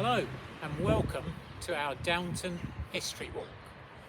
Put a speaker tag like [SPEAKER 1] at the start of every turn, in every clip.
[SPEAKER 1] Hello and welcome to our Downton history walk.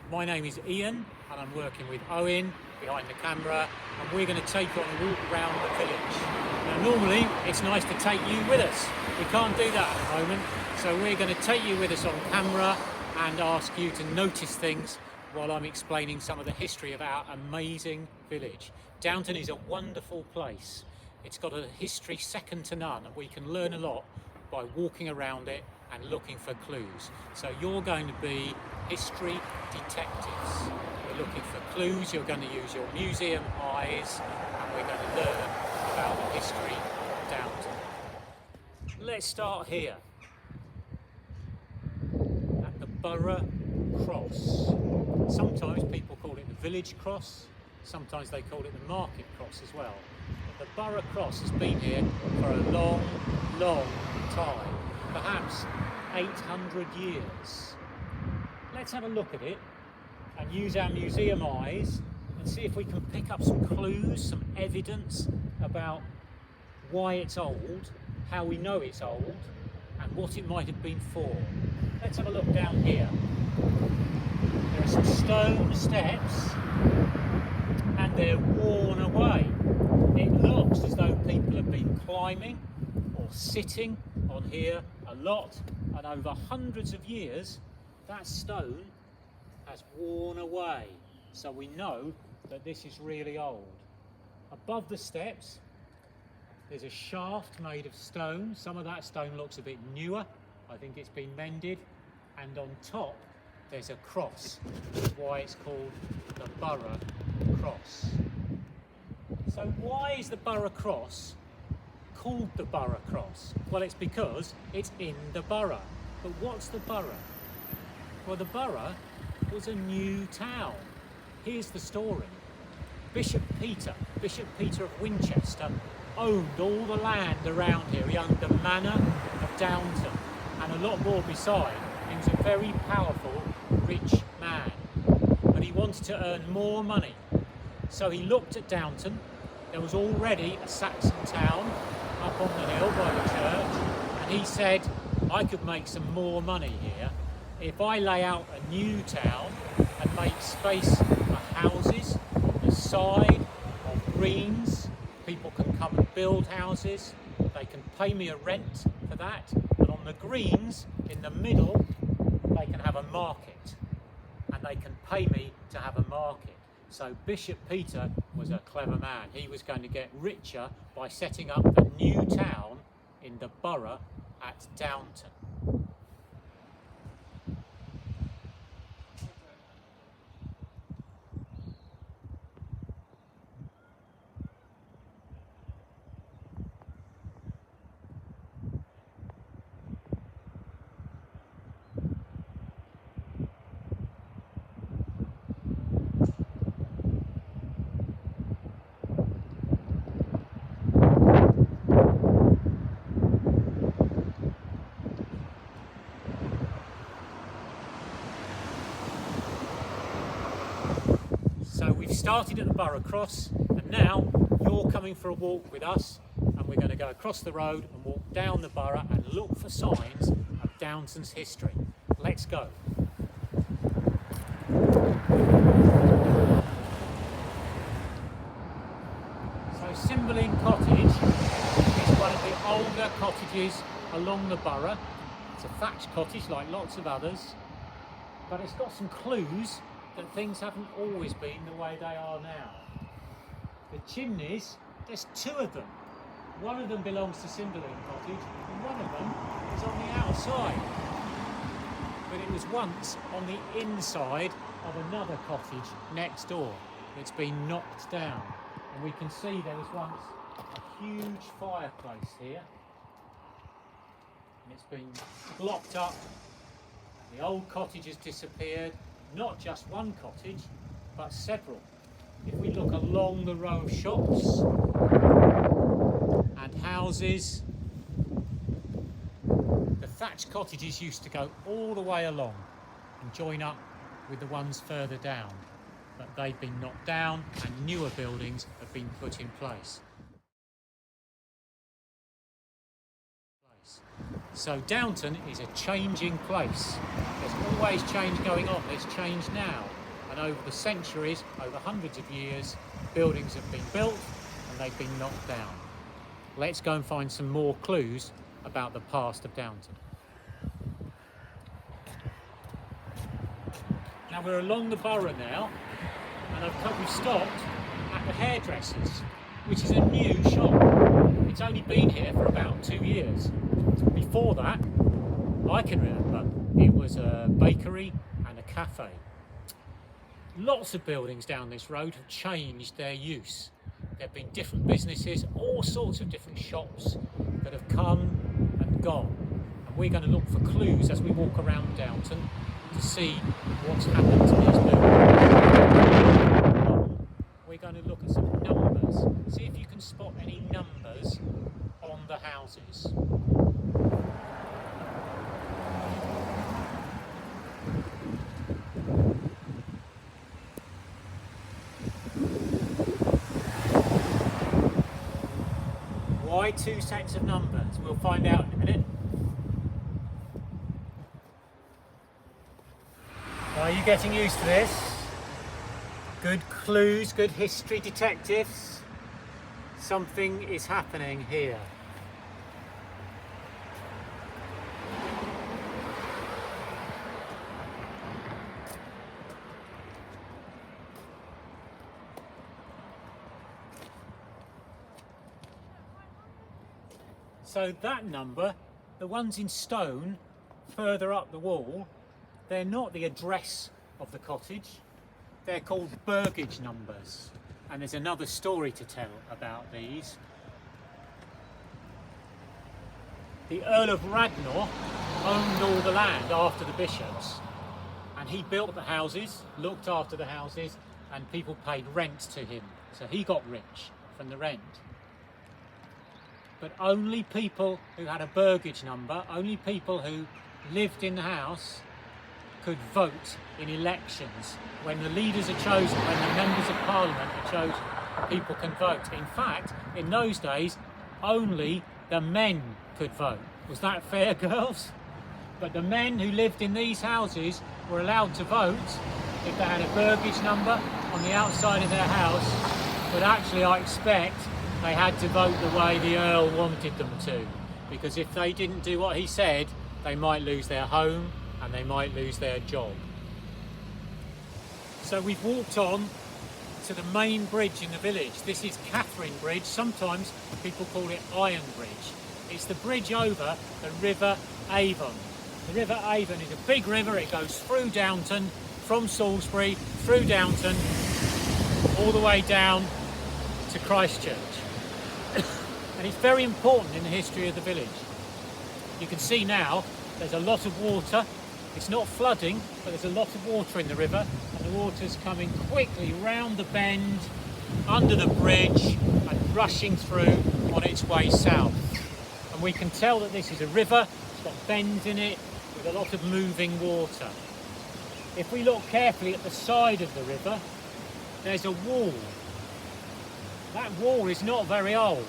[SPEAKER 1] My name is Ian and I'm working with Owen behind the camera, and we're going to take you on a walk around the village. Now normally it's nice to take you with us. We can't do that at the moment, so we're going to take you with us on camera and ask you to notice things while I'm explaining some of the history of our amazing village. Downton is a wonderful place. It's got a history second to none, and we can learn a lot by walking around it and looking for clues. So you're going to be history detectives. We're looking for clues, you're going to use your museum eyes, and we're going to learn about the history of Downton. Let's start here, at the Borough Cross. Sometimes people call it the Village Cross, sometimes they call it the Market Cross as well. But the Borough Cross has been here for a long time, perhaps 800 years. Let's have a look at it and use our museum eyes and see if we can pick up some clues, some evidence about why it's old, how we know it's old, and what it might have been for. Let's have a look down here. There are some stone steps and they're worn away. It looks as though people have been climbing or sitting on here a lot, and over hundreds of years that stone has worn away, so we know that this is really old. Above the steps there's a shaft made of stone. Some of that stone looks a bit newer, I think it's been mended, and on top there's a cross, which is why it's called the Borough Cross. So why is the Borough Cross called the Borough Cross? Well, it's because it's in the borough. But what's the borough? Well, the borough was a new town. Here's the story. Bishop Peter of Winchester, owned all the land around here. He owned the manor of Downton and a lot more beside. He was a very powerful, rich man, but he wanted to earn more money. So he looked at Downton. There was already a Saxon town up on the hill by the church, and he said, I could make some more money here if I lay out a new town and make space for houses on the side, on greens. People can come and build houses, they can pay me a rent for that, and on the greens in the middle they can have a market, and they can pay me to have a market. So Bishop Peter was a clever man. He was going to get richer by setting up a new town in the borough at Downton. So we've started at the Borough Cross, and now you're coming for a walk with us, and we're going to go across the road and walk down the borough and look for signs of Downton's history. Let's go. So Cymbeline Cottage is one of the older cottages along the borough. It's a thatched cottage like lots of others, but it's got some clues that things haven't always been the way they are now. The chimneys, there's two of them. One of them belongs to Cymbeline Cottage and one of them is on the outside. But it was once on the inside of another cottage next door. It's been knocked down, and we can see there was once a huge fireplace here, and it's been blocked up. The old cottage has disappeared. Not just one cottage, but several. If we look along the row of shops and houses, the thatched cottages used to go all the way along and join up with the ones further down, but they've been knocked down and newer buildings have been put in place. So Downton is a changing place. There's always change going on. There's change now. And over the centuries, over hundreds of years, buildings have been built and they've been knocked down. Let's go and find some more clues about the past of Downton. Now we're along the borough now, and we've stopped at the hairdressers, which is a new shop. It's only been here for about 2 years. Before that, I can remember, it was a bakery and a cafe. Lots of buildings down this road have changed their use. There have been different businesses, all sorts of different shops that have come and gone. And we're going to look for clues as we walk around Downton to see what's happened to these buildings. We're going to look at some numbers, see if you can spot any numbers on the houses. Why 2 sets of numbers? We'll find out in a minute. Are you getting used to this? Good clues, good history detectives. Something is happening here. So that number, the ones in stone further up the wall, they're not the address of the cottage. They're called burgage numbers. And there's another story to tell about these. The Earl of Radnor owned all the land after the bishops, and he built the houses, looked after the houses, and people paid rent to him. So he got rich from the rent. But only people who had a burgage number, only people who lived in the house could vote in elections. When the leaders are chosen, when the members of parliament are chosen, people can vote. In fact, in those days, only the men could vote. Was that fair, girls? But the men who lived in these houses were allowed to vote if they had a burgage number on the outside of their house. But actually, I expect they had to vote the way the Earl wanted them to, because if they didn't do what he said, they might lose their home and they might lose their job. So we've walked on to the main bridge in the village. This is Catherine Bridge. Sometimes people call it Iron Bridge. It's the bridge over the River Avon. The River Avon is a big river. It goes through Downton, from Salisbury, through Downton, all the way down to Christchurch. And it's very important in the history of the village. You can see now there's a lot of water. It's not flooding, but there's a lot of water in the river, and the water's coming quickly round the bend, under the bridge, and rushing through on its way south. And we can tell that this is a river. It's got bends in it with a lot of moving water. If we look carefully at the side of the river, there's a wall. That wall is not very old.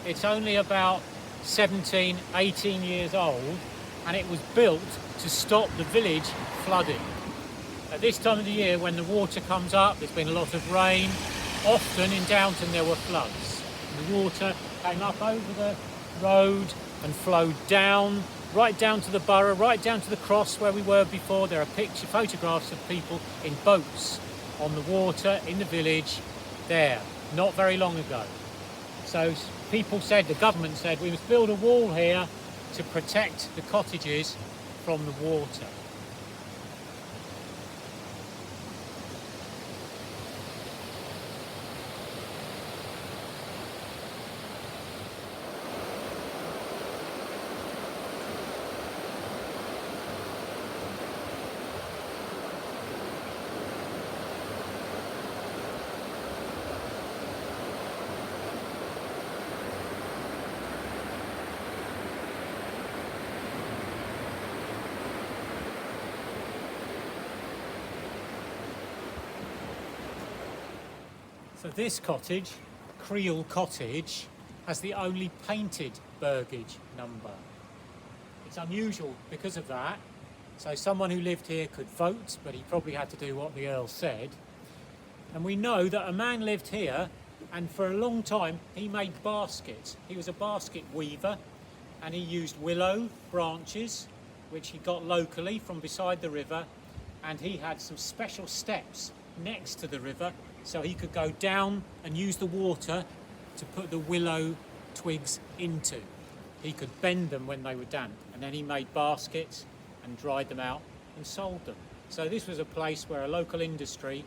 [SPEAKER 1] It's only about 17, 18 years old, and it was built to stop the village flooding. At this time of the year, when the water comes up, there's been a lot of rain. Often in Downton there were floods. The water came up over the road and flowed down, right down to the borough, right down to the cross where we were before. There are photographs of people in boats on the water in the village there, not very long ago. So people said, the government said, we must build a wall here to protect the cottages from the water. So this cottage, Creel Cottage, has the only painted burgage number. It's unusual because of that. So someone who lived here could vote, but he probably had to do what the Earl said. And we know that a man lived here, and for a long time he made baskets. He was a basket weaver, and he used willow branches, which he got locally from beside the river, and he had some special steps next to the river so he could go down and use the water to put the willow twigs into. He could bend them when they were damp, and then he made baskets and dried them out and sold them. So this was a place where a local industry,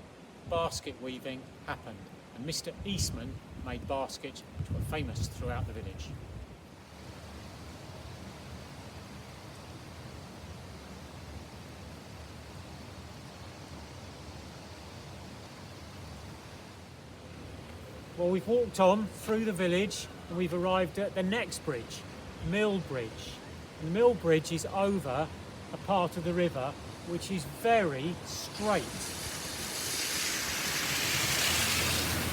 [SPEAKER 1] basket weaving, happened, and Mr. Eastman made baskets which were famous throughout the village. Well, we've walked on through the village and we've arrived at the next bridge, Mill Bridge. And the Mill Bridge is over a part of the river which is very straight.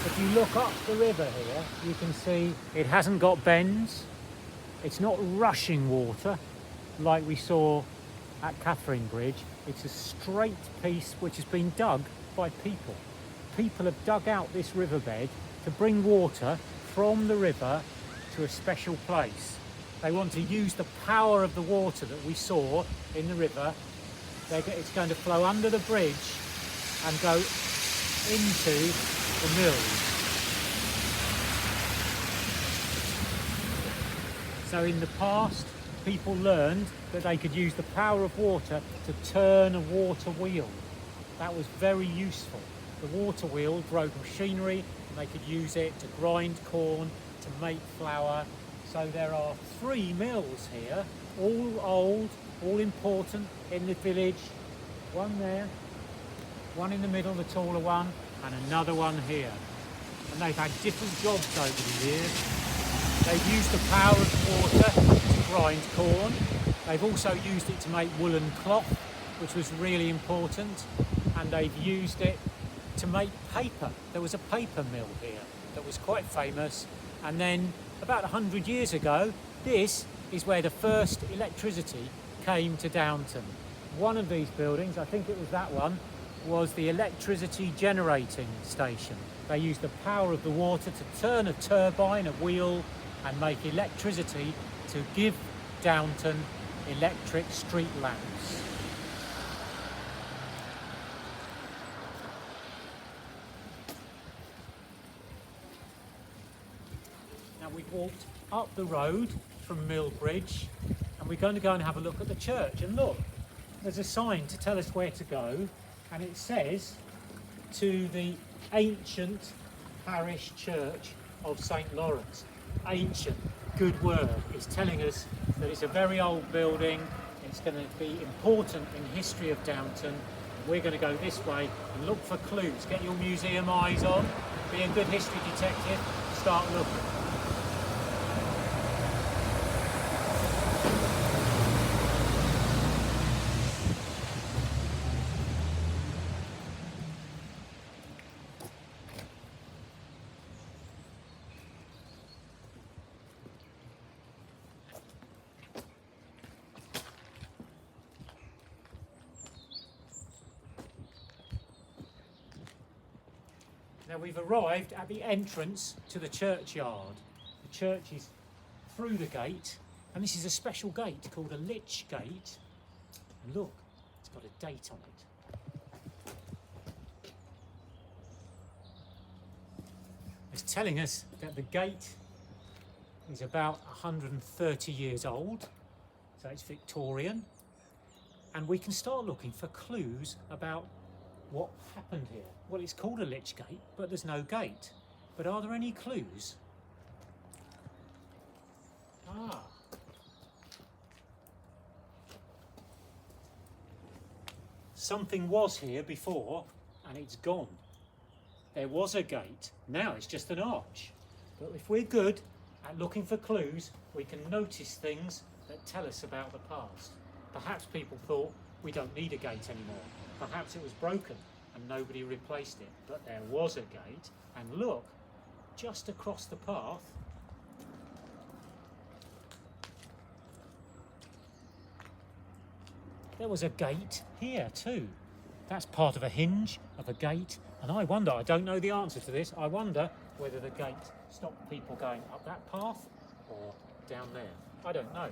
[SPEAKER 1] If you look up the river here, you can see it hasn't got bends. It's not rushing water like we saw at Catherine Bridge. It's a straight piece which has been dug by people. People have dug out this riverbed to bring water from the river to a special place. They want to use the power of the water that we saw in the river. It's going to flow under the bridge and go into the mills. So in the past, people learned that they could use the power of water to turn a water wheel. That was very useful. The water wheel drove machinery, and they could use it to grind corn, to make flour. So there are 3 mills here, all old, all important in the village. One there, one in the middle, the taller one, and another one here. And they've had different jobs over the years. They've used the power of water to grind corn. They've also used it to make woolen cloth, which was really important. And they've used it to make paper. There was a paper mill here that was quite famous. And then about 100 years ago, this is where the first electricity came to Downton. One of these buildings, I think it was that one, was the electricity generating station. They used the power of the water to turn a turbine, a wheel, and make electricity to give Downton electric street lamps. Now we've walked up the road from Mill Bridge, and we're going to go and have a look at the church. And look, there's a sign to tell us where to go, and it says to the ancient parish church of St. Lawrence. Ancient, good word. It's telling us that it's a very old building. It's going to be important in the history of Downton. We're going to go this way and look for clues. Get your museum eyes on, be a good history detective, start looking. Now we've arrived at the entrance to the churchyard. The church is through the gate, and this is a special gate called a lich gate. And look, it's got a date on it. It's telling us that the gate is about 130 years old, so it's Victorian, and we can start looking for clues about what happened here. Well, it's called a lich gate, but there's no gate. But are there any clues? Something was here before, and it's gone. There was a gate, now it's just an arch. But if we're good at looking for clues, we can notice things that tell us about the past. Perhaps people thought we don't need a gate anymore. Perhaps it was broken and nobody replaced it, but there was a gate. And look, just across the path, there was a gate here too. That's part of a hinge of a gate, and I wonder, I don't know the answer to this, I wonder whether the gate stopped people going up that path or down there. I don't know,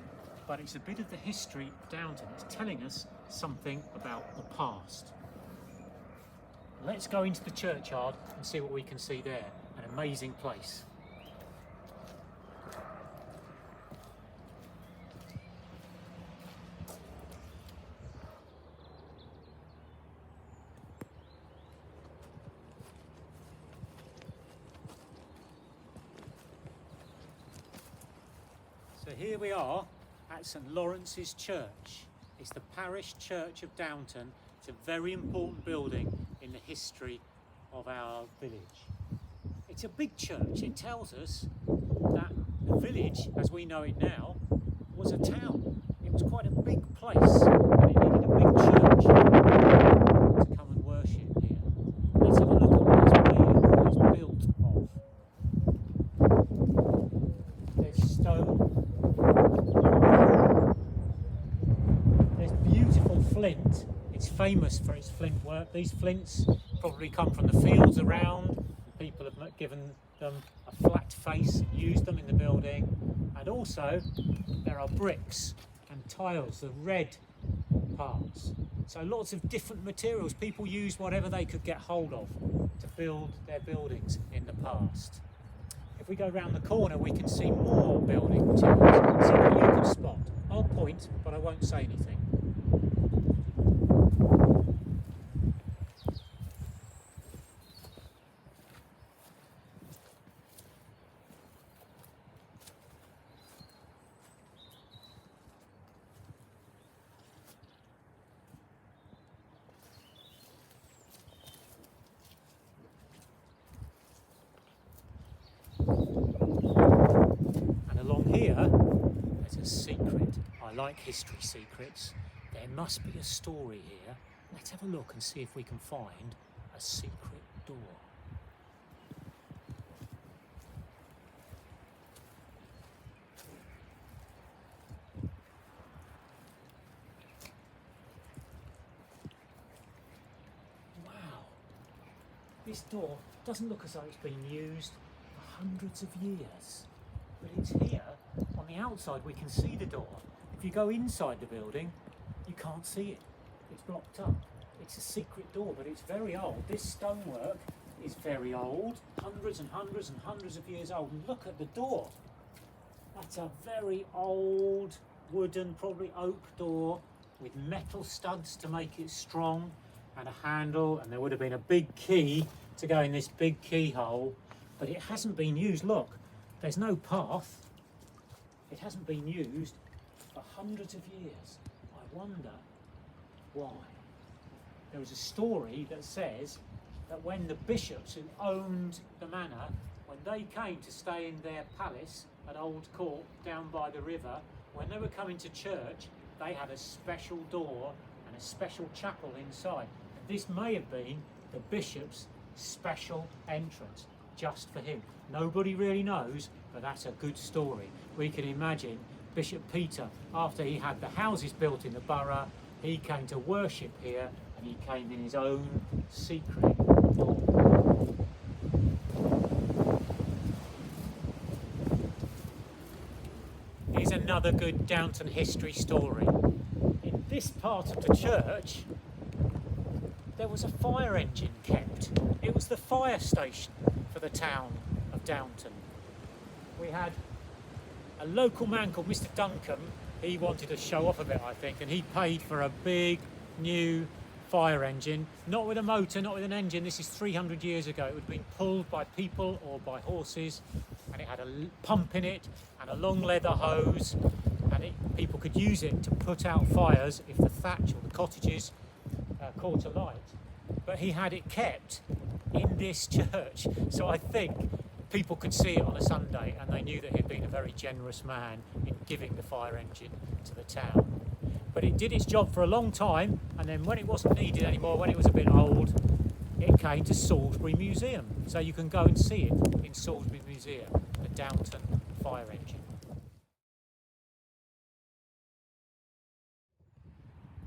[SPEAKER 1] but it's a bit of the history of Downton. It's telling us something about the past. Let's go into the churchyard and see what we can see there. An amazing place. So here we are at St Lawrence's Church. It's the parish church of Downton. It's a very important building in the history of our village. It's a big church. It tells us that the village, as we know it now, was a town. It was quite a big place, and it needed a big church to come and worship here. Let's have a look at what it's made of, what it's built of. There's stone. There's beautiful flint. It's famous for its flint work. These flints probably come from the fields around. People have given them a flat face and used them in the building. And also there are bricks and tiles, the red parts. So lots of different materials. People used whatever they could get hold of to build their buildings in the past. If we go round the corner, we can see more building materials. See what you can spot. I'll point, but I won't say anything. And along here, there's a secret. I like history secrets. There must be a story here. Let's have a look and see if we can find a secret door. Wow. This door doesn't look as though it's been used for hundreds of years. But it's here. On the outside we can see the door. If you go inside the building, you can't see it. It's blocked up. It's a secret door, but it's very old. This stonework is very old, hundreds and hundreds and hundreds of years old. And look at the door. That's a very old wooden, probably oak door with metal studs to make it strong and a handle, and there would have been a big key to go in this big keyhole, but it hasn't been used. Look, there's no path. It hasn't been used for hundreds of years. I wonder why. There is a story that says that when the bishops who owned the manor, when they came to stay in their palace at Old Court down by the river, when they were coming to church, they had a special door and a special chapel inside. And this may have been the bishop's special entrance, just for him. Nobody really knows, but that's a good story. We can imagine Bishop Peter, after he had the houses built in the borough, he came to worship here, and he came in his own secret door. Here's another good Downton history story. In this part of the church, there was a fire engine kept. It was the fire station for the town of Downton. We had a local man called Mr. Duncan. He wanted to show off a bit, I think, and he paid for a big new fire engine, not with a motor, not with an engine. This is 300 years ago. It would have been pulled by people or by horses, and it had a pump in it and a long leather hose, and people could use it to put out fires if the thatch or the cottages caught alight. But he had it kept in this church, so I think people could see it on a Sunday, and they knew that he'd been a very generous man in giving the fire engine to the town. But it did its job for a long time, and then when it wasn't needed anymore, when it was a bit old, it came to Salisbury Museum. So you can go and see it in Salisbury Museum, the Downton fire engine.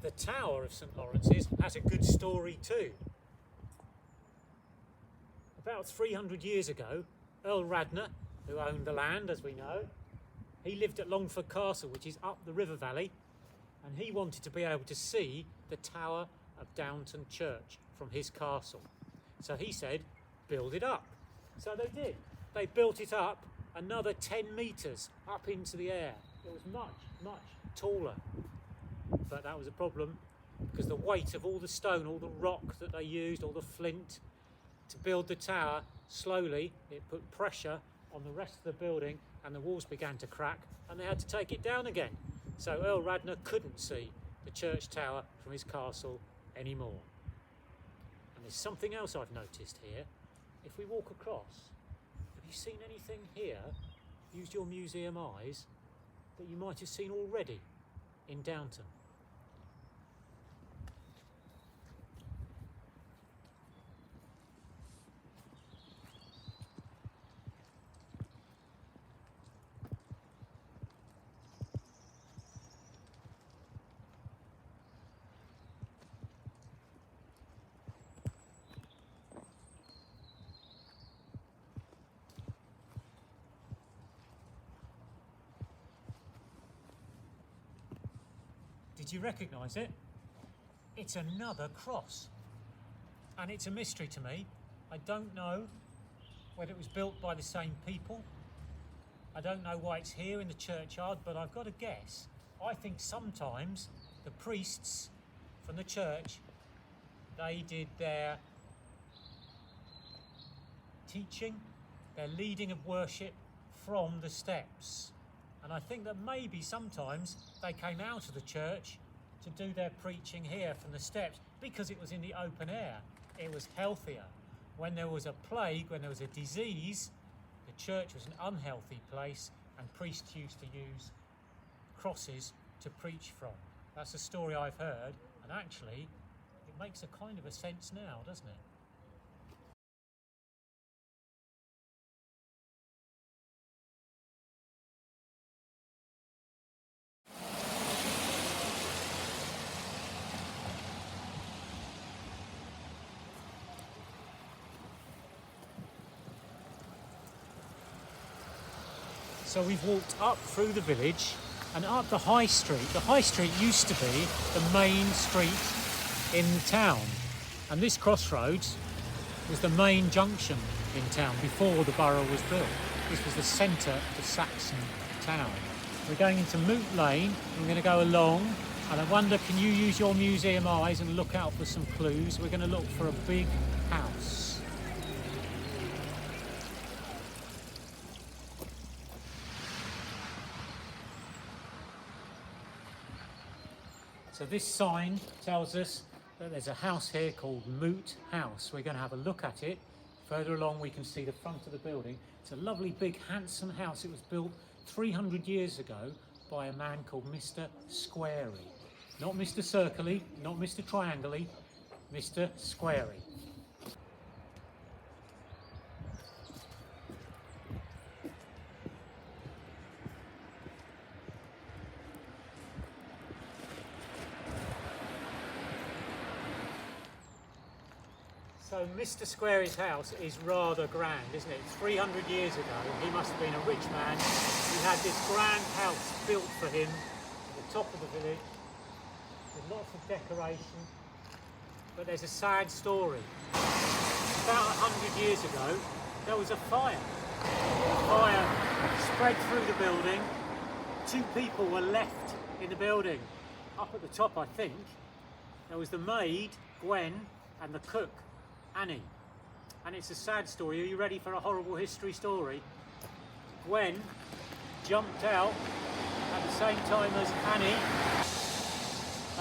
[SPEAKER 1] The Tower of St Lawrence's has a good story too. About 300 years ago, Earl Radnor, who owned the land as we know, he lived at Longford Castle, which is up the river valley, and he wanted to be able to see the tower of Downton Church from his castle. So he said, build it up. So they did. They built it up another 10 metres up into the air. It was much, much taller. But that was a problem because the weight of all the stone, all the rock that they used, all the flint to build the tower, slowly it put pressure on the rest of the building and the walls began to crack and they had to take it down again. So Earl Radnor couldn't see the church tower from his castle anymore. And there's something else I've noticed here. If we walk across, have you seen anything here, used your museum eyes, that you might have seen already in Downton? Did you recognise it? It's another cross. And it's a mystery to me. I don't know whether it was built by the same people. I don't know why it's here in the churchyard, but I've got to guess. I think sometimes the priests from the church, they did their teaching, their leading of worship from the steps. And I think that maybe sometimes they came out of the church to do their preaching here from the steps because it was in the open air. It was healthier. When there was a plague, when there was a disease, the church was an unhealthy place and priests used to use crosses to preach from. That's a story I've heard, and actually it makes a kind of a sense now, doesn't it? So we've walked up through the village and up the high street. The high street used to be the main street in town. And this crossroads was the main junction in town before the borough was built. This was the centre of the Saxon town. We're going into Moot Lane. We're going to go along. And I wonder, can you use your museum eyes and look out for some clues? We're going to look for a big house. So this sign tells us that there's a house here called Moot House. We're going to have a look at it. Further along we can see the front of the building. It's a lovely big handsome house. It was built 300 years ago by a man called Mr. Squarey. Not Mr. Circley, not Mr. Triangle-y, Mr. Squarey. So Mr. Squarey's house is rather grand, isn't it? 300 years ago, he must have been a rich man. He had this grand house built for him at the top of the village with lots of decoration. But there's a sad story. About 100 years ago, there was a fire. The fire spread through the building. 2 people were left in the building. Up at the top, I think, there was the maid, Gwen, and the cook, Annie. And it's a sad story. Are you ready for a horrible history story? Gwen jumped out at the same time as Annie.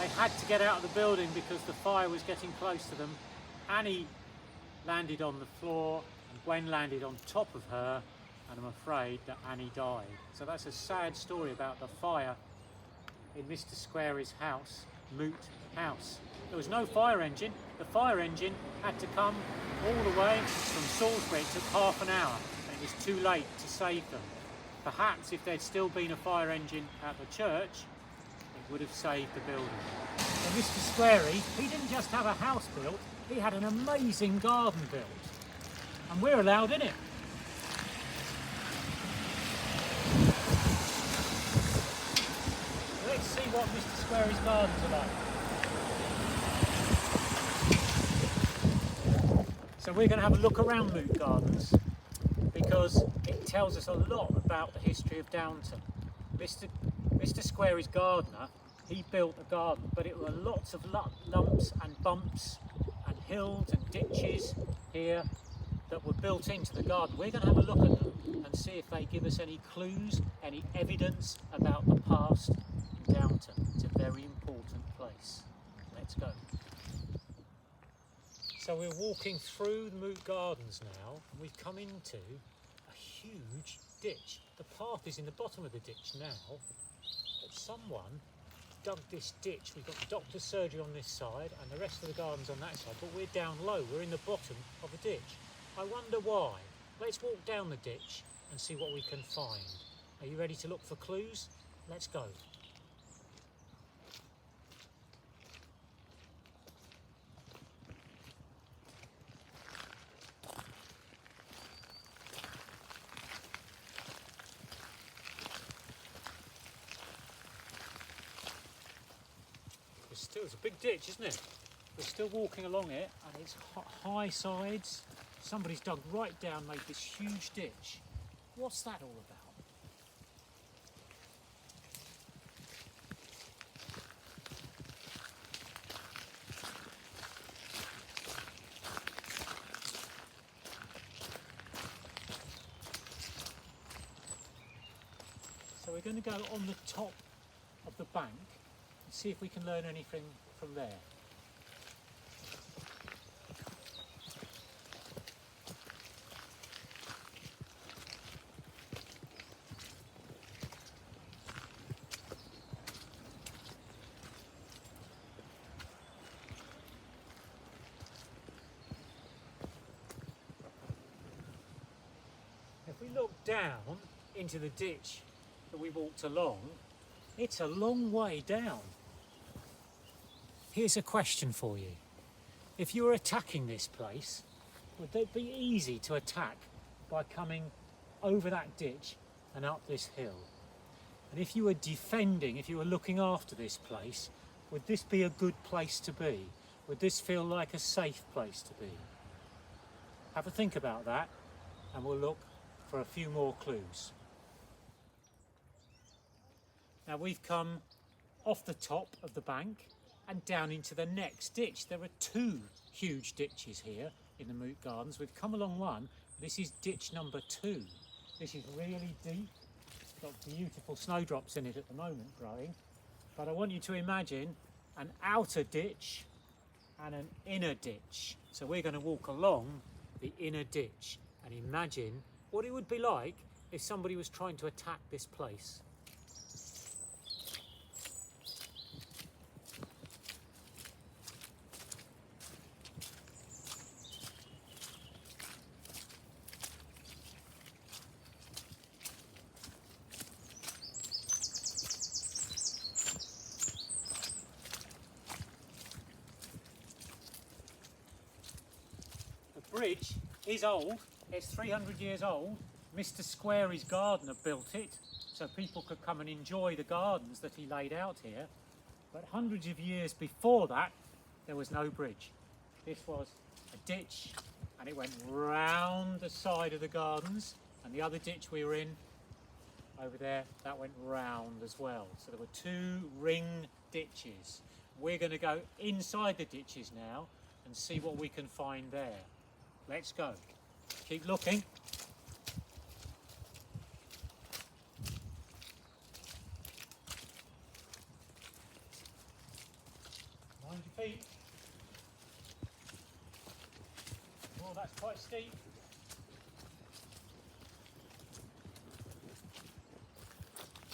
[SPEAKER 1] They had to get out of the building because the fire was getting close to them. Annie landed on the floor and Gwen landed on top of her, and I'm afraid that Annie died. So that's a sad story about the fire in Mr. Squarey's house, Moot House. There was no fire engine. The fire engine had to come all the way from Salisbury. It took half an hour and it was too late to save them. Perhaps if there'd still been a fire engine at the church, it would have saved the building. So Mr. Squarey, he didn't just have a house built, he had an amazing garden built. And we're allowed in it. Let's see what Mr. Squarey's gardens are like. So we're going to have a look around Moot Gardens because it tells us a lot about the history of Downton. Mr. Squarey's gardener, he built a garden, but it were lots of lumps and bumps and hills and ditches here that were built into the garden. We're going to have a look at them and see if they give us any clues, any evidence about the past in Downton. It's a very important place. Let's go. So we're walking through the Moot Gardens now, and we've come into a huge ditch. The path is in the bottom of the ditch now, but someone dug this ditch. We've got the doctor's surgery on this side and the rest of the garden's on that side, but we're down low, we're in the bottom of the ditch. I wonder why. Let's walk down the ditch and see what we can find. Are you ready to look for clues? Let's go. It's a big ditch, isn't it? We're still walking along it and it's high sides. Somebody's dug right down, made this huge ditch. What's that all about? So we're going to go on the top of the bank and see if we can learn anything from there. If we look down into the ditch that we walked along, it's a long way down. Here's a question for you. If you were attacking this place, would it be easy to attack by coming over that ditch and up this hill? And if you were defending, if you were looking after this place, would this be a good place to be? Would this feel like a safe place to be? Have a think about that and we'll look for a few more clues. Now we've come off the top of the bank and down into the next ditch. There are two huge ditches here in the Moot Gardens. We've come along one. This is ditch number 2. This is really deep. It's got beautiful snowdrops in it at the moment growing. But I want you to imagine an outer ditch and an inner ditch. So we're going to walk along the inner ditch and imagine what it would be like if somebody was trying to attack this place. The bridge is old, it's 300 years old. Mr. Squarey's gardener built it so people could come and enjoy the gardens that he laid out here. But hundreds of years before that, there was no bridge. This was a ditch and it went round the side of the gardens, and the other ditch we were in over there, that went round as well. So there were 2 ring ditches. We're going to go inside the ditches now and see what we can find there. Let's go. Keep looking. Mind your feet. Oh, that's quite steep.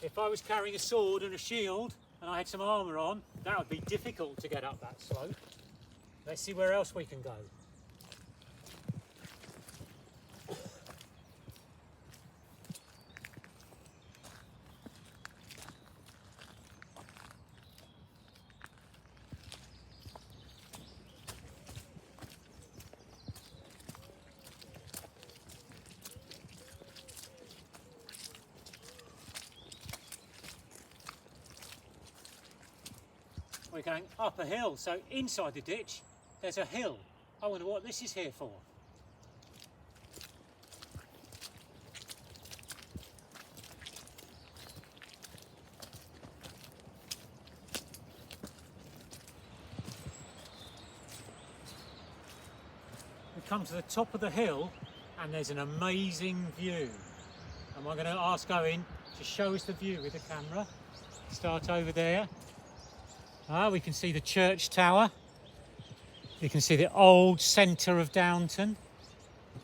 [SPEAKER 1] If I was carrying a sword and a shield and I had some armour on, that would be difficult to get up that slope. Let's see where else we can go. we're going up a hill. So inside the ditch, there's a hill. I wonder what this is here for. We come to the top of the hill and there's an amazing view. And we're going to ask Owen to show us the view with the camera. Start over there. We can see the church tower. You can see the old centre of Downton.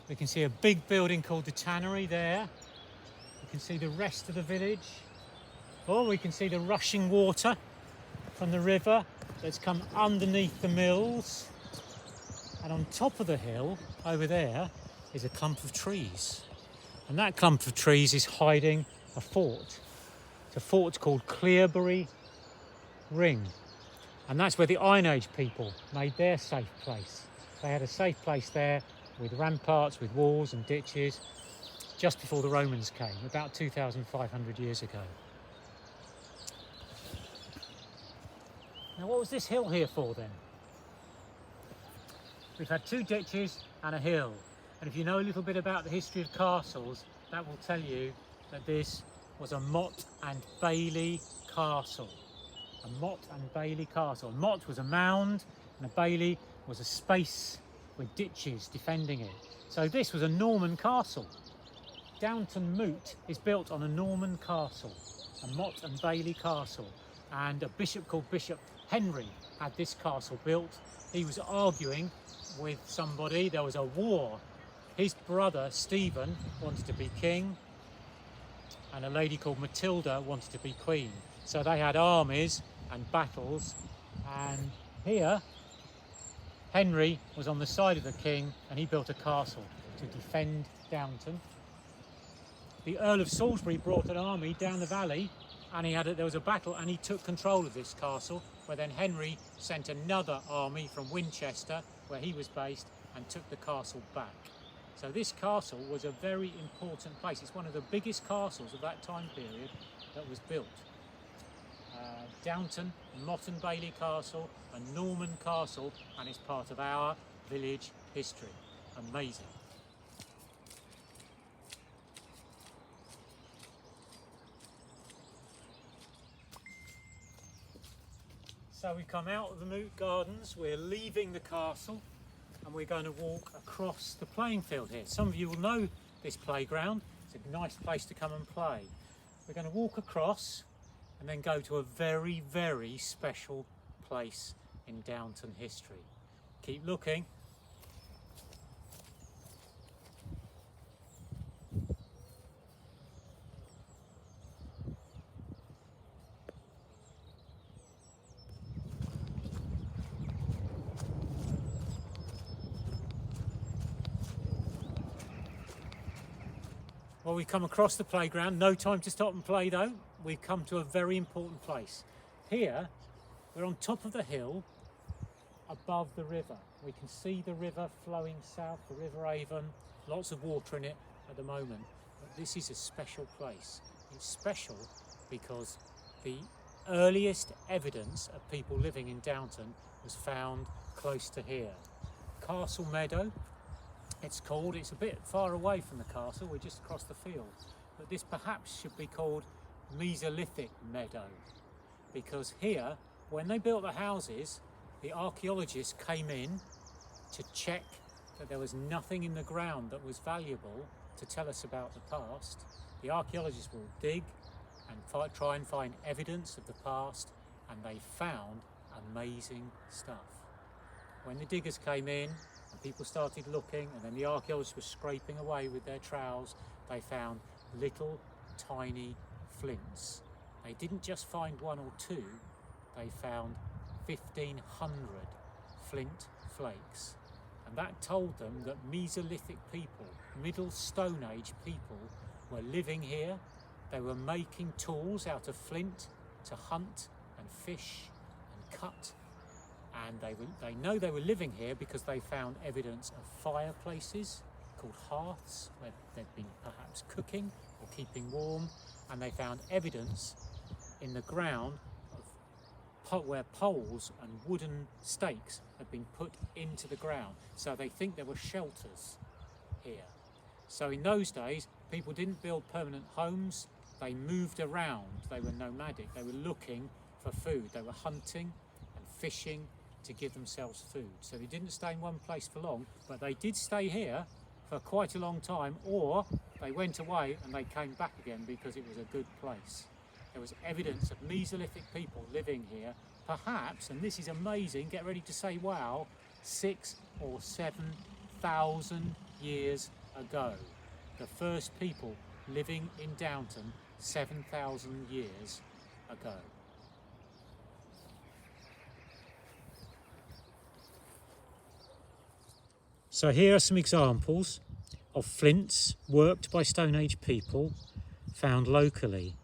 [SPEAKER 1] We can see a big building called the Tannery there. We can see the rest of the village. Oh, we can see the rushing water from the river that's come underneath the mills. And on top of the hill, over there, is a clump of trees. And that clump of trees is hiding a fort. It's a fort called Clearbury Ring. And that's where the Iron Age people made their safe place. They had a safe place there with ramparts, with walls and ditches, just before the Romans came, about 2,500 years ago. Now, what was this hill here for then? We've had two ditches and a hill. And if you know a little bit about the history of castles, that will tell you that this was a Motte and Bailey castle. A Motte and Bailey castle. A motte was a mound and a bailey was a space with ditches defending it. So this was a Norman castle. Downton Moot is built on a Norman castle, a Motte and Bailey castle. And a bishop called Bishop Henry had this castle built. He was arguing with somebody. There was a war. His brother Stephen wanted to be king and a lady called Matilda wanted to be queen. So they had armies and battles, and here Henry was on the side of the king and he built a castle to defend Downton. The Earl of Salisbury brought an army down the valley and there was a battle and he took control of this castle, where then Henry sent another army from Winchester, where he was based, and took the castle back. So this castle was a very important place. It's one of the biggest castles of that time period that was built. Downton, Motte and Bailey Castle, a Norman castle, and it's part of our village history. Amazing. So we come out of the Moot Gardens, we're leaving the castle, and we're going to walk across the playing field here. Some of you will know this playground. It's a nice place to come and play. We're going to walk across and then go to a very, very special place in Downton history. Keep looking. Well, we've come across the playground, no time to stop and play though. We've come to a very important place. Here, we're on top of the hill above the river. We can see the river flowing south, the River Avon, lots of water in it at the moment. But this is a special place. It's special because the earliest evidence of people living in Downton was found close to here. Castle Meadow, it's called. It's a bit far away from the castle, we're just across the field. But this perhaps should be called Mesolithic Meadow, because here, when they built the houses, the archaeologists came in to check that there was nothing in the ground that was valuable to tell us about the past. The archaeologists will dig and try and find evidence of the past, and they found amazing stuff. When the diggers came in and people started looking, and then the archaeologists were scraping away with their trowels, they found little tiny flints. They didn't just find one or two, they found 1,500 flint flakes. And that told them that Mesolithic people, Middle Stone Age people, were living here. They were making tools out of flint to hunt and fish and cut. And they know they were living here because they found evidence of fireplaces called hearths, where they'd been perhaps cooking or keeping warm. And they found evidence in the ground of where poles and wooden stakes had been put into the ground. So they think there were shelters here. So in those days, people didn't build permanent homes. They moved around. They were nomadic. They were looking for food. They were hunting and fishing to give themselves food. So they didn't stay in one place for long, but they did stay here for quite a long time, or they went away and they came back again because it was a good place. There was evidence of Mesolithic people living here, perhaps, and this is amazing, get ready to say wow, 6,000 or 7,000 years ago. The first people living in Downton 7,000 years ago. So here are some examples of flints worked by Stone Age people found locally.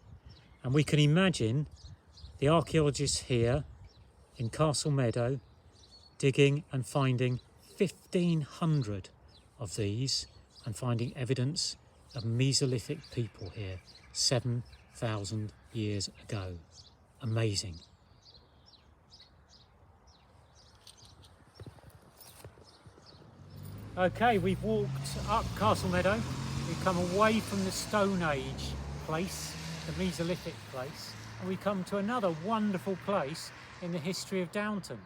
[SPEAKER 1] And we can imagine the archaeologists here in Castle Meadow digging and finding 1,500 of these and finding evidence of Mesolithic people here 7,000 years ago. Amazing. Okay, we've walked up Castle Meadow. We've come away from the Stone Age place, the Mesolithic place, and we come to another wonderful place in the history of Downton.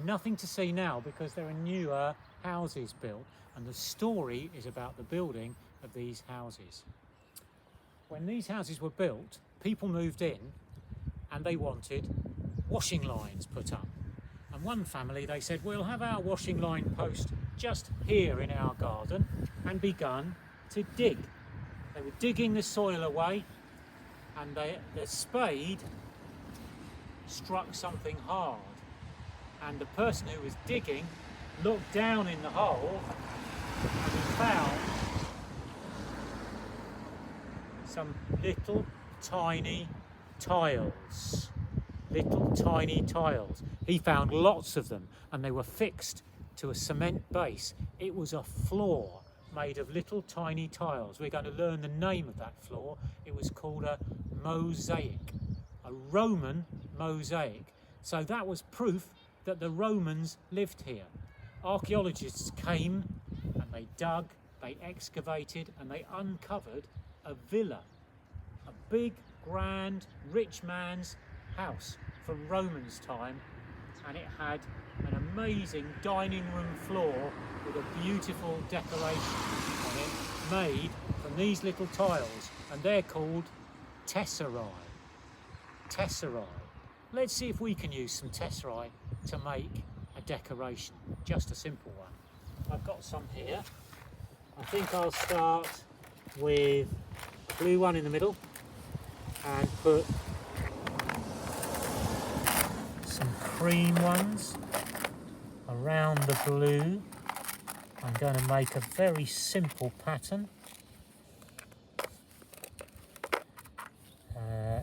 [SPEAKER 1] Nothing to see now because there are newer houses built, and the story is about the building of these houses. When these houses were built, people moved in and they wanted washing lines put up. And one family, they said, we'll have our washing line post just here in our garden, and begun to dig. They were digging the soil away, and the spade struck something hard. And the person who was digging looked down in the hole and he found some little tiny tiles. Little tiny tiles. He found lots of them, and they were fixed to a cement base. It was a floor made of little tiny tiles. We're going to learn the name of that floor. It was called a mosaic, a Roman mosaic. So that was proof that the Romans lived here. Archaeologists came and they dug, they excavated, and they uncovered a villa, a big, grand, rich man's house from Romans' time, and it had an amazing dining room floor with a beautiful decoration on it made from these little tiles, and they're called tesserae. Tesserae. Let's see if we can use some tesserae to make a decoration, just a simple one. I've got some here. I think I'll start with a blue one in the middle and put some cream ones around the blue. I'm going to make a very simple pattern.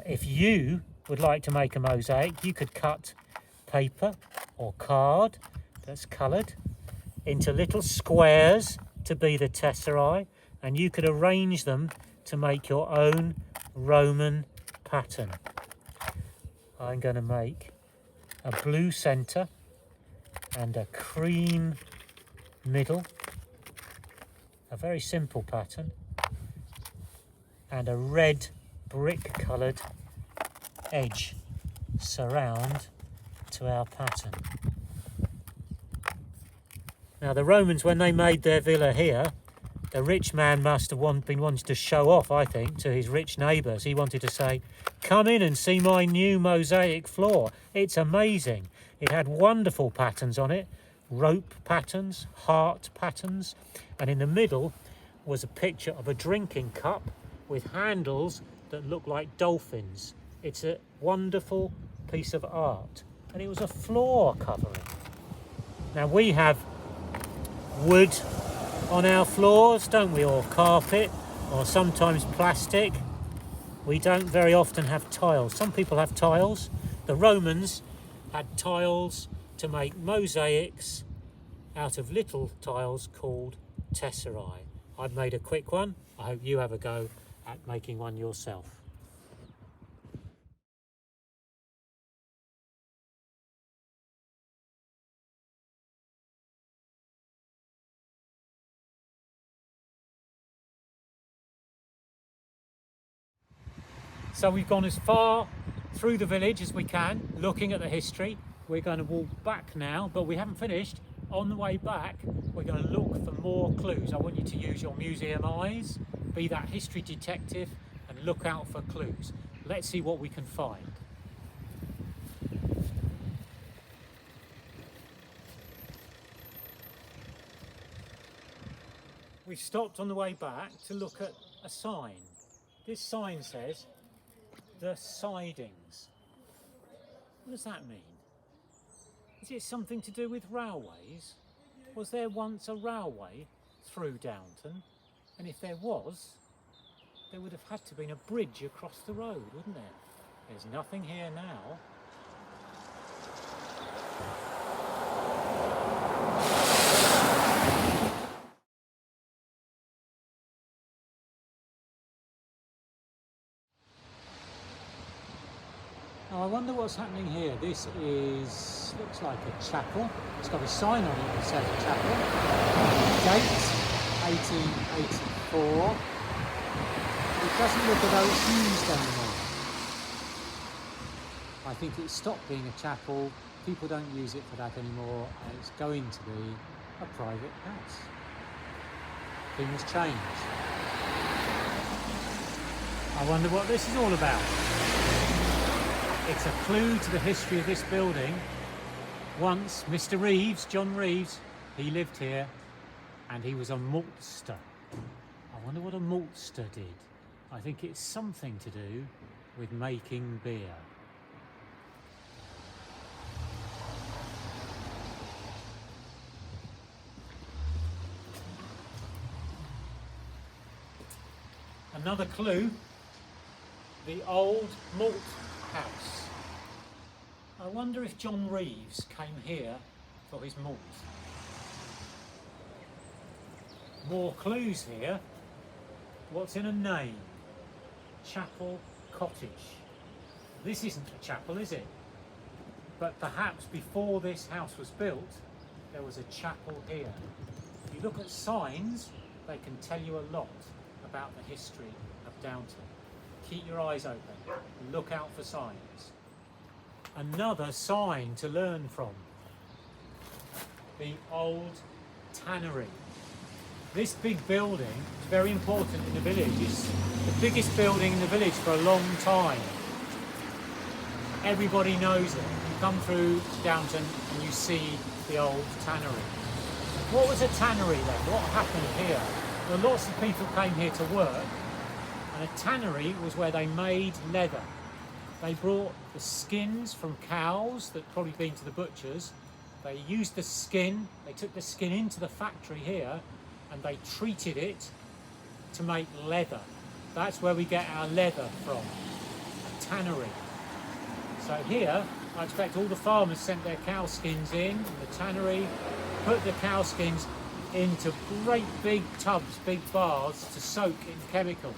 [SPEAKER 1] If you would like to make a mosaic, you could cut paper or card that's coloured into little squares to be the tesserae, and you could arrange them to make your own Roman pattern. I'm going to make a blue centre and a cream middle, a very simple pattern, and a red brick coloured edge surround to our pattern. Now the Romans, when they made their villa here, the rich man must have been wanting to show off, I think, to his rich neighbours. He wanted to say, come in and see my new mosaic floor. It's amazing. It had wonderful patterns on it, rope patterns, heart patterns, and in the middle was a picture of a drinking cup with handles that look like dolphins. It's a wonderful piece of art, and it was a floor covering. Now we have wood on our floors, don't we, or carpet, or sometimes plastic. We don't very often have tiles. Some people have tiles. The Romans had tiles to make mosaics out of little tiles called tesserae. I've made a quick one. I hope you have a go at making one yourself. So we've gone as far through the village as we can, looking at the history. We're going to walk back now, but we haven't finished. On the way back, we're going to look for more clues. I want you to use your museum eyes, be that history detective, and look out for clues. Let's see what we can find. We've stopped on the way back to look at a sign. This sign says, "The Sidings." What does that mean? Is it something to do with railways? Was there once a railway through Downton? And if there was, there would have had to have been a bridge across the road, wouldn't there? There's nothing here now. Now, I wonder what's happening here. This looks like a chapel. It's got a sign on it that says a chapel. Date 1884. It doesn't look as though it's used anymore. I think it stopped being a chapel. People don't use it for that anymore, and it's going to be a private house. Things change. I wonder what this is all about. It's a clue to the history of this building. Once, Mr. Reeves, John Reeves, he lived here and he was a maltster. I wonder what a maltster did. I think it's something to do with making beer. Another clue, the old malt house. I wonder if John Reeves came here for his malt. More clues here. What's in a name? Chapel Cottage. This isn't a chapel, is it? But perhaps before this house was built, there was a chapel here. If you look at signs, they can tell you a lot about the history of Downton. Keep your eyes open, look out for signs. Another sign to learn from. The old tannery. This big building is very important in the village. It's the biggest building in the village for a long time. Everybody knows it. You come through Downton and you see the old tannery. What was a tannery then? What happened here? Well, lots of people came here to work. And a tannery was where they made leather. They brought the skins from cows that probably been to the butchers. They used the skin, they took the skin into the factory here and they treated it to make leather. That's where we get our leather from, a tannery. So here, I expect all the farmers sent their cow skins in the tannery, put the cow skins into great big tubs, big baths to soak in chemicals.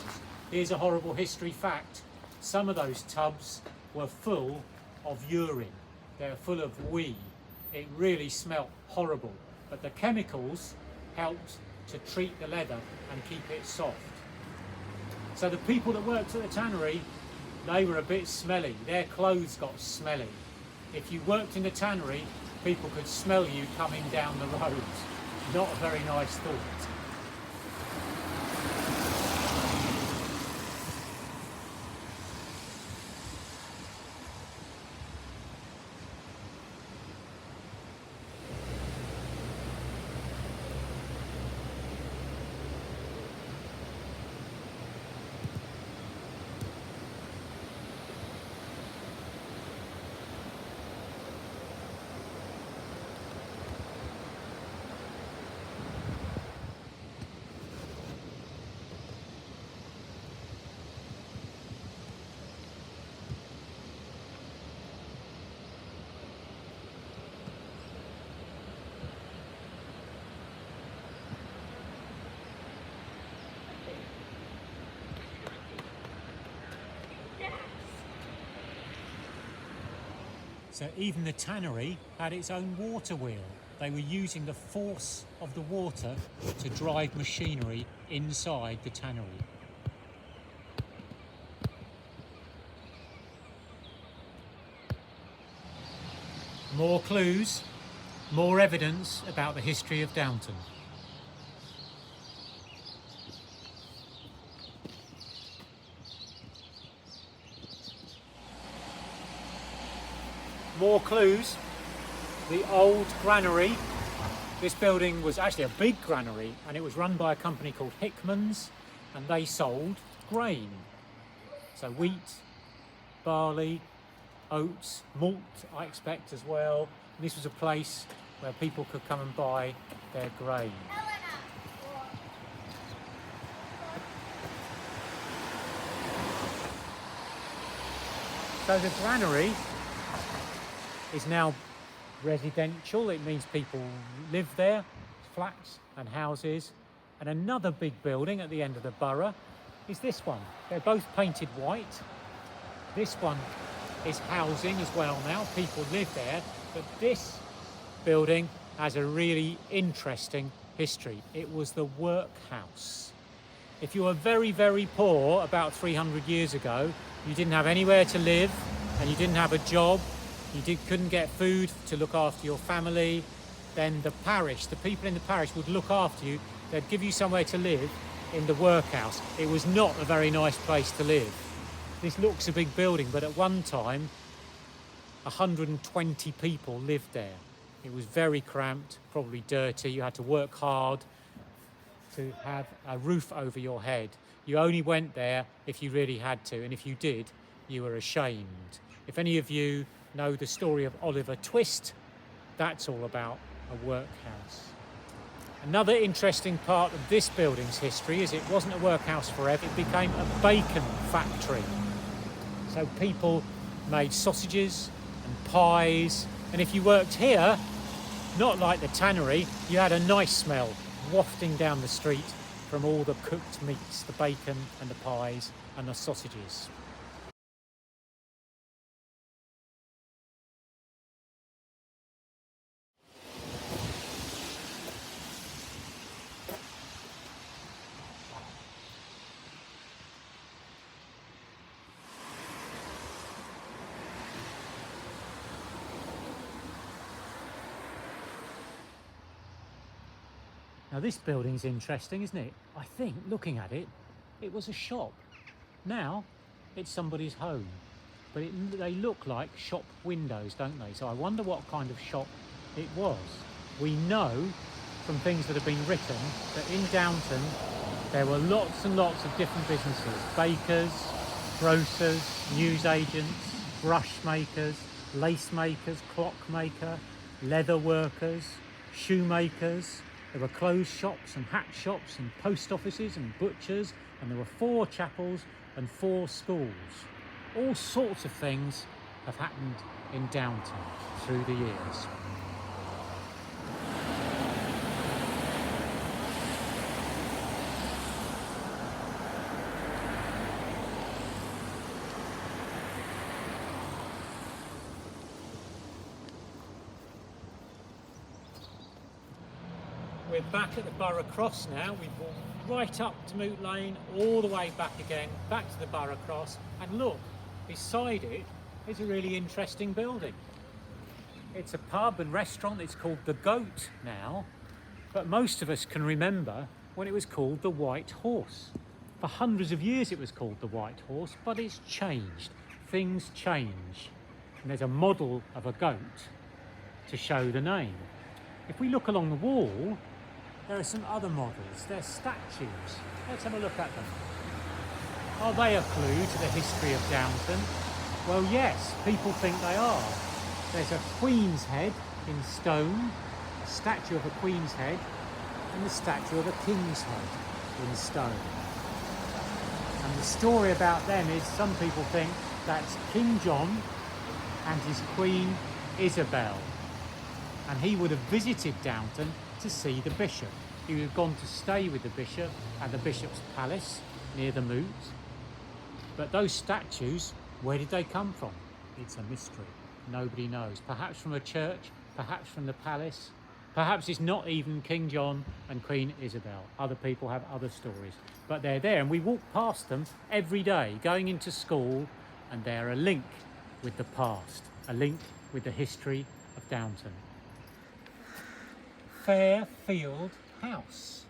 [SPEAKER 1] Here's a horrible history fact. Some of those tubs were full of urine. They're full of wee. It really smelt horrible. But the chemicals helped to treat the leather and keep it soft. So the people that worked at the tannery, they were a bit smelly. Their clothes got smelly. If you worked in the tannery, people could smell you coming down the road. Not a very nice thought. So even the tannery had its own water wheel. They were using the force of the water to drive machinery inside the tannery. More clues, more evidence about the history of Downton. More clues. The old granary. This building was actually a big granary, and it was run by a company called Hickman's, and they sold grain. So wheat, barley, oats, malt I expect as well. And this was a place where people could come and buy their grain. So the granary is now residential. It means people live there, flats and houses. And another big building at the end of the borough is this one. They're both painted white. This one is housing as well now. People live there. But this building has a really interesting history. It was the workhouse. If you were very, very poor about 300 years ago, you didn't have anywhere to live and you didn't have a job, couldn't get food to look after your family, then the parish, the people in the parish would look after you. They'd give you somewhere to live in the workhouse. It was not a very nice place to live. This looks a big building, but at one time, 120 people lived there. It was very cramped, probably dirty. You had to work hard to have a roof over your head. You only went there if you really had to, and if you did, you were ashamed. If any of you know the story of Oliver Twist, that's all about a workhouse. Another interesting part of this building's history is it wasn't a workhouse forever, it became a bacon factory. So people made sausages and pies, and if you worked here, not like the tannery, you had a nice smell wafting down the street from all the cooked meats, the bacon and the pies and the sausages. Now this building's interesting, isn't it? I think, looking at it, it was a shop. Now, it's somebody's home. But they look like shop windows, don't they? So I wonder what kind of shop it was. We know from things that have been written that in Downton there were lots and lots of different businesses. Bakers, grocers, newsagents, brush makers, lace makers, clockmaker, leather workers, shoemakers. There were clothes shops and hat shops and post offices and butchers, and there were 4 chapels and 4 schools. All sorts of things have happened in Downton through the years. We're back at the Borough Cross now. We've walked right up to Moot Lane, all the way back again, back to the Borough Cross. And look, beside it is a really interesting building. It's a pub and restaurant. It's called The Goat now, but most of us can remember when it was called The White Horse. For hundreds of years it was called The White Horse, but it's changed. Things change. And there's a model of a goat to show the name. If we look along the wall, there are some other models. They're statues. Let's have a look at them. Are they a clue to the history of Downton? Well, yes, people think they are. There's a queen's head in stone, a statue of a queen's head, and the statue of a king's head in stone. And the story about them is some people think that's King John and his queen Isabel. And he would have visited Downton to see the bishop. He would have gone to stay with the bishop at the bishop's palace near the Moot. But those statues, where did they come from? It's a mystery. Nobody knows. Perhaps from a church, perhaps from the palace. Perhaps it's not even King John and Queen Isabel. Other people have other stories. But they're there, and we walk past them every day, going into school, and they're a link with the past, a link with the history of Downton. Fairfield House.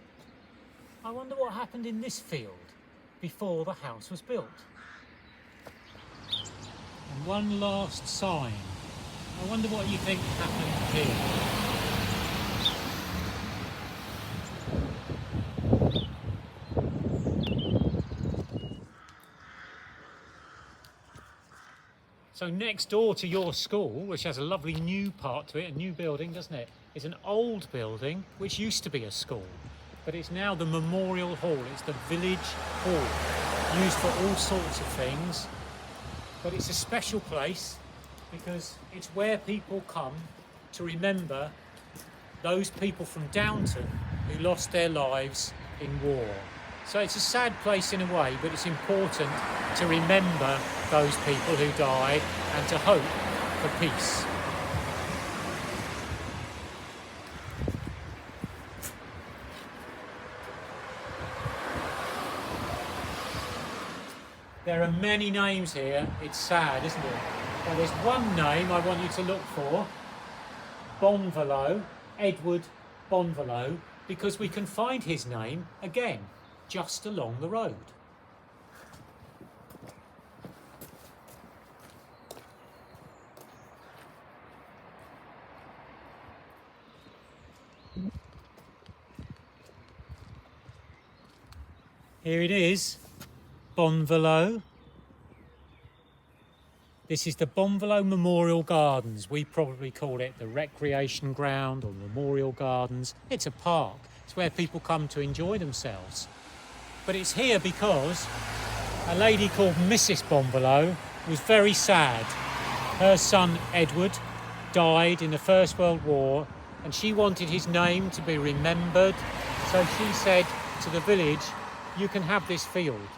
[SPEAKER 1] I wonder what happened in this field before the house was built. And one last sign. I wonder what you think happened here. So next door to your school, which has a lovely new part to it, a new building, doesn't it, is an old building which used to be a school, but it's now the Memorial Hall. It's the village hall, used for all sorts of things, but it's a special place because it's where people come to remember those people from Downton who lost their lives in war. So it's a sad place in a way, but it's important to remember those people who died and to hope for peace. There are many names here. It's sad, isn't it? Well, there's one name I want you to look for. Bonvalot, Edward Bonvalot, because we can find his name again just along the road. Here it is, Bonvalot. This is the Bonvalot Memorial Gardens. We probably call it the recreation ground or Memorial Gardens. It's a park. It's where people come to enjoy themselves. But it's here because a lady called Mrs. Bonvalot was very sad. Her son Edward died in the First World War and she wanted his name to be remembered. So she said to the village, you can have this field.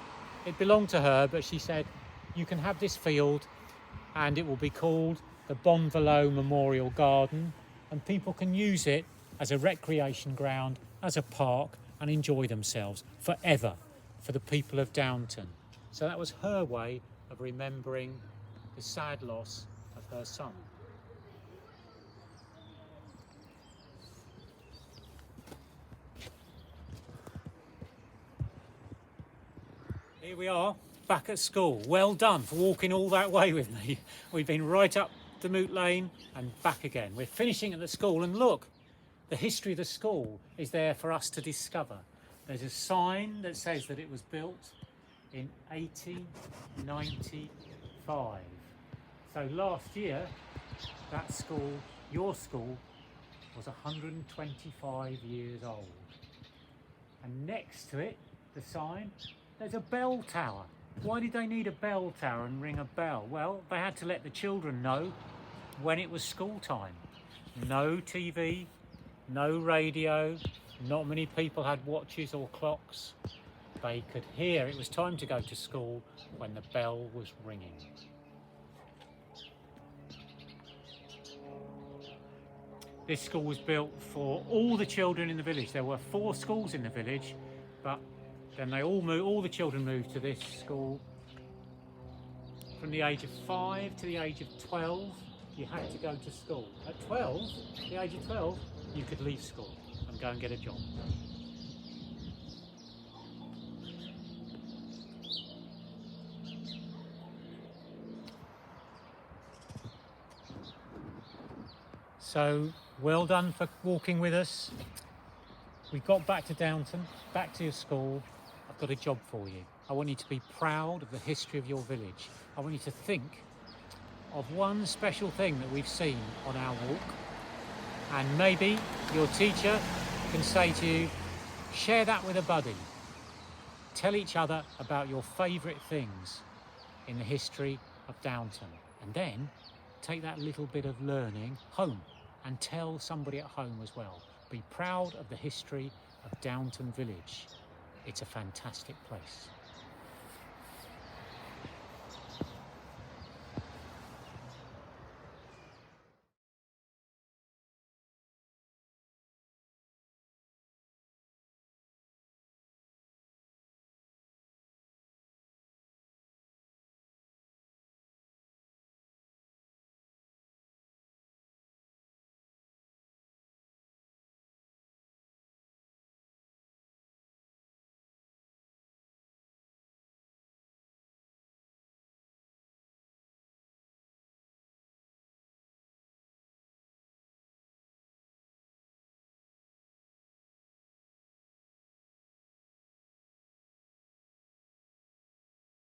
[SPEAKER 1] It belonged to her, but she said, you can have this field and it will be called the Bonvalot Memorial Garden, and people can use it as a recreation ground, as a park, and enjoy themselves forever for the people of Downton. So that was her way of remembering the sad loss of her son. Here we are, back at school. Well done for walking all that way with me. We've been right up the Moot Lane and back again. We're finishing at the school, and look, the history of the school is there for us to discover. There's a sign that says that it was built in 1895. So last year, that school, your school, was 125 years old. And next to it, the sign, there's a bell tower. Why did they need a bell tower and ring a bell? Well, they had to let the children know when it was school time. No TV, no radio, not many people had watches or clocks. They could hear it was time to go to school when the bell was ringing. This school was built for all the children in the village. There were 4 schools in the village, but then they all the children moved to this school. From the age of 5 to the age of 12, you had to go to school. At 12, the age of 12, you could leave school and go and get a job. So, well done for walking with us. We got back to Downton, back to your school. I've got a job for you. I want you to be proud of the history of your village. I want you to think of one special thing that we've seen on our walk. And maybe your teacher can say to you, share that with a buddy. Tell each other about your favourite things in the history of Downton. And then take that little bit of learning home and tell somebody at home as well. Be proud of the history of Downton Village. It's a fantastic place.